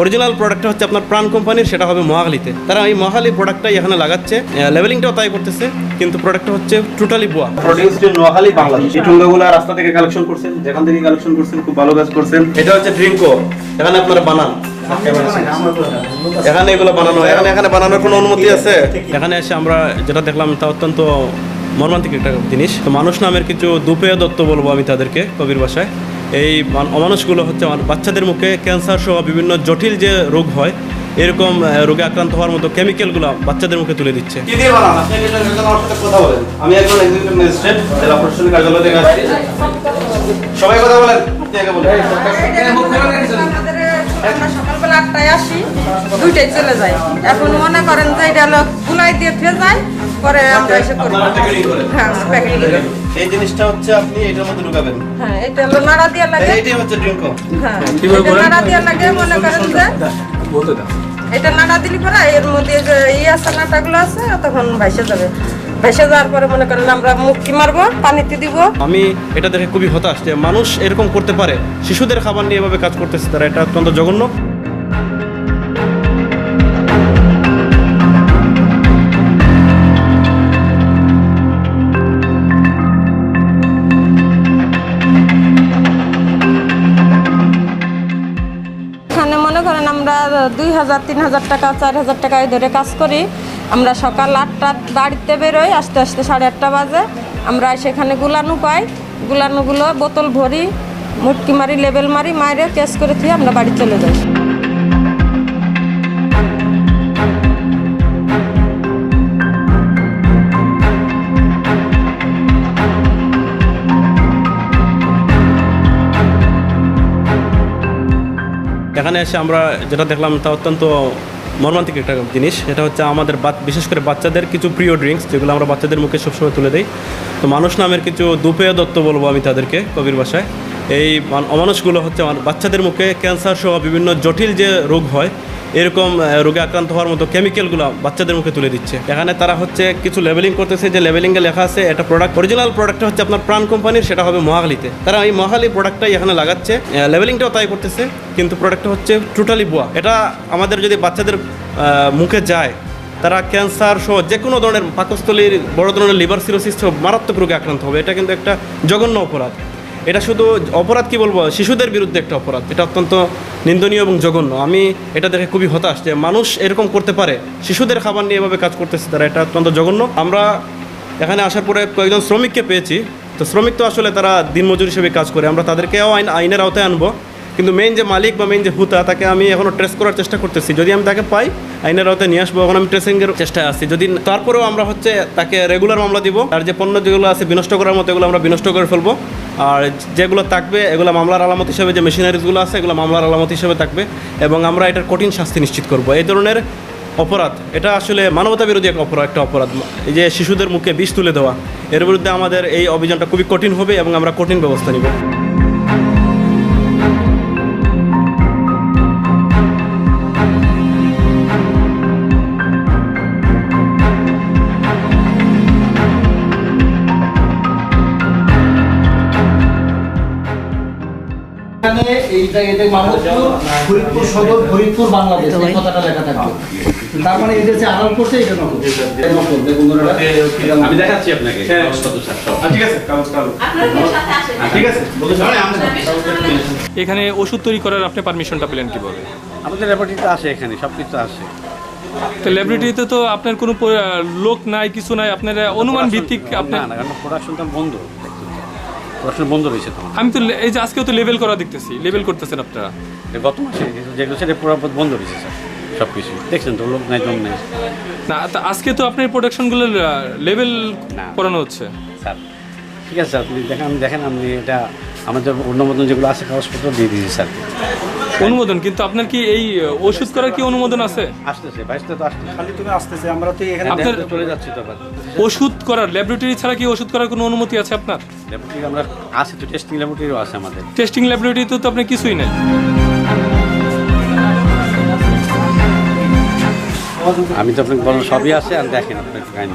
Original প্রোডাক্টটা হচ্ছে আপনার প্রাণ কোম্পানির, সেটা হবে মহাখালীতে। তারা এই মহাখালী প্রোডাক্টটাই এখানে লাগাচ্ছে, লেভেলিংটাও তাই করতেছে, কিন্তু প্রোডাক্টটা হচ্ছে টোটালি ভুয়া। Produce in Noakhali, Bangladesh. এই ঠুঙ্গাগুলো রাস্তা থেকে কালেকশন করছেন, যেখান থেকে কালেকশন করছেন খুব ভালো কাজ করছেন। এটা হচ্ছে ড্রিঙ্কো, এখানে আপনারা বানান, এখানে এগুলো বানানো, এখানে বানানোর কোনো অনুমতি আছে? এখানে এসে আমরা যেটা দেখলাম তা অত্যন্ত মর্মান্তিক একটা জিনিস। তো মানুষ নামের কিছু দুপেয় দত্ত বলবো আমি তাদেরকে কবির ভাষায়। এই অমানুষগুলো হচ্ছে বাচ্চাদের মুখে ক্যান্সার সহ বিভিন্ন জটিল যে রোগ হয়, এরকম রোগে আক্রান্ত হওয়ার মতো কেমিক্যালগুলো বাচ্চাদের মুখে তুলে দিচ্ছে। কি দিয়ে বানান? আপনি আমার সাথে কথা বলেন। আমি একজন এক্সিকিউটিভ ম্যাজিস্ট্রেট, জেলা প্রশাসনিক কার্যালয় থেকে আসছি। সবাই কথা বলেন। সকালবেলা 8টায় আসি, 2টায় চলে যাই। এখন মনে করেন যে এটা হলো গুলাই দিয়ে ফেলে যায়, পরে আমরা এসে করি। হ্যাঁ, প্যাকেটিং করি। এই জিনিসটা হচ্ছে আপনি এটার মধ্যে ঢুকাবেন। হ্যাঁ, এটা হলো নাড়া দিয়ে লাগে। এইটাই হচ্ছে ড্রিঙ্কো। হ্যাঁ, এটা নাড়া দিয়ে লাগে, মনে করেন যে এটা নাড়া দিলি পরে এর মধ্যে যে আছে নাটাগুলো আছে, তখন ভাইসে যাবে। ভেসে যাওয়ার পরে মনে করেন আমরা মুক্তি মারবো, পানিতে দিব। আমি এটা দেখে খুবই হতাশ যে মানুষ এরকম করতে পারে, শিশুদের খাবার নিয়ে এভাবে কাজ করতেছে তারা, এটা অত্যন্ত জঘন্য। এখানে মনে করেন আমরা 2000, 3000 টাকা, 4000 টাকায় ধরে কাজ করি। আমরা সকাল 8টা বাড়িতে বেরোই, আস্তে আস্তে 8:30 বাজে। আমরা সেখানে গুলানো পাই, গুলানোগুলো বোতল ভরি, মুটকি মারি, লেবেল মারি, মাইরে কেস করে দিয়ে আমরা বাড়ি চলে যাই। এখানে এসে আমরা যেটা দেখলাম তা অত্যন্ত মর্মান্তিক একটা জিনিস। এটা হচ্ছে আমাদের বিশেষ করে বাচ্চাদের কিছু প্রিয় ড্রিঙ্কস, যেগুলো আমরা বাচ্চাদের মুখে সবসময় তুলে দিই। তো মানুষ নামের কিছু দুপেয় দত্ত বলবো আমি তাদেরকে কবির ভাষায়। এই অমানুষগুলো হচ্ছে বাচ্চাদের মুখে ক্যান্সার সহ বিভিন্ন জটিল যে রোগ হয়, এরকম রোগে আক্রান্ত হওয়ার মতো কেমিক্যালগুলো বাচ্চাদের মুখে তুলে দিচ্ছে। এখানে তারা হচ্ছে কিছু লেবেলিং করতেছে, যে লেবেলিংয়ে লেখা আছে এটা প্রোডাক্ট, অরিজিনাল প্রোডাক্টটা হচ্ছে আপনার প্রাণ কোম্পানির, সেটা হবে মহাখালীতে। তারা এই মহাখালী প্রোডাক্টটাই এখানে লাগাচ্ছে, লেবেলিংটাও তাই করতেছে, কিন্তু প্রোডাক্টটা হচ্ছে টোটালি ভুয়া। এটা আমাদের যদি বাচ্চাদের মুখে যায়, তারা ক্যান্সার সহ যে কোনো ধরনের পাকস্থলীর বড় ধরনের লিভার সিরোসিস সহ মারাত্মক রোগে আক্রান্ত হবে। এটা কিন্তু একটা জঘন্য অপরাধ। এটা শুধু অপরাধ কি বলবো, শিশুদের বিরুদ্ধে একটা অপরাধ। এটা অত্যন্ত নিন্দনীয় এবং জঘন্য। আমি এটা দেখে খুবই হতাশ যে মানুষ এরকম করতে পারে, শিশুদের খাবার নিয়ে এভাবে কাজ করতেছে তারা, এটা অত্যন্ত জঘন্য। আমরা এখানে আসার পরে কয়েকজন শ্রমিককে পেয়েছি। তো শ্রমিক তো আসলে তারা দিনমজুর হিসেবে কাজ করে, আমরা তাদেরকেও আইনের আওতায় আনবো, কিন্তু মেইন যে মালিক বা মেইন যে হুতা, তাকে আমি এখনও ট্রেস করার চেষ্টা করতেছি। যদি আমি তাকে পাই, আইনের আওতায় নিয়ে আসবো। এখন আমি ট্রেসিংয়ের চেষ্টায় আছি। যদি তারপরেও আমরা হচ্ছে তাকে রেগুলার মামলা দিব। আর যে পণ্য যেগুলো আছে বিনষ্ট করার মতো, এগুলো আমরা বিনষ্ট করে ফেলবো। আর যেগুলো থাকবে এগুলো মামলার আলামত হিসেবে, যে মেশিনারিজগুলো আছে এগুলো মামলার আলামত হিসেবে থাকবে, এবং আমরা এটার কঠিন শাস্তি নিশ্চিত করব। এই ধরনের অপরাধ, এটা আসলে মানবতা বিরোধী একটা অপরাধ। এই যে শিশুদের মুখে বিষ তুলে দেওয়া, এর বিরুদ্ধে আমাদের এই অভিযানটা খুবই কঠিন হবে এবং আমরা কঠিন ব্যবস্থা নিব। ফরিদপুর সদর, ফরিদপুর বাংলাদেশ, এই কথাটা লেখা থাকবে। তার মানে এটা যে আড়াল করছে, এটা নকল। দেখুন আমি দেখাচ্ছি আপনাকে। ঠিক আছে, ঠিক আছে। এখানে ওষুধ তৈরি করার আপনি পারমিশনটা পেলেন কিভাবে? আমাদের ল্যাবরেটরিতে আসে, এখানে সব কিছু আসে। তো ল্যাবরেটরিতে তো আপনার কোনো লোক নাই, কিছু নাই, আপনার অনুমান ভিত্তিক আপনার? না, কারণ প্রোডাকশনটা বন্ধ, প্রোডাকশন বন্ধ রয়েছে। আমি তো এই যে আজকেও তো লেবেল করা দেখতেছি, লেবেল করতেছেন আপনারা। গত মাসে যেগুলো সেটা পুরো বন্ধ রয়েছে স্যার, সব কিছু দেখছেন তো, লোক নাই, দম নেই। না, তা আজকে তো আপনার প্রোডাকশনগুলো লেবেল করানো হচ্ছে স্যার। ঠিক আছে স্যার, আপনি দেখেন আমি এটা আমাদের অনুমোদন যেগুলো আছে কাগজপত্র দিয়ে দিয়েছি স্যার। অনুমোদন? কিন্তু আপনার কি এই ওষুধ করার কি অনুমোদন আছে? আসতেছে, বাইশটা তো আসতেছে, খালি তুমি আসতেছে, আমরা তো এখানে আপনার চলে যাচ্ছি তো। ওষুধ করার ল্যাবরেটরি ছাড়া কি ওষুধ করার কোনো অনুমতি আছে আপনার? ল্যাবরেটরি আমরা আছে তো, টেস্টিং ল্যাবরেটরিও আছে আমাদের। টেস্টিং ল্যাবরেটরিতে তো আপনার কিছুই নাই। আমি তো আপনাকে বললাম সবই আছে, আর দেখেন আপনার কাহিনী।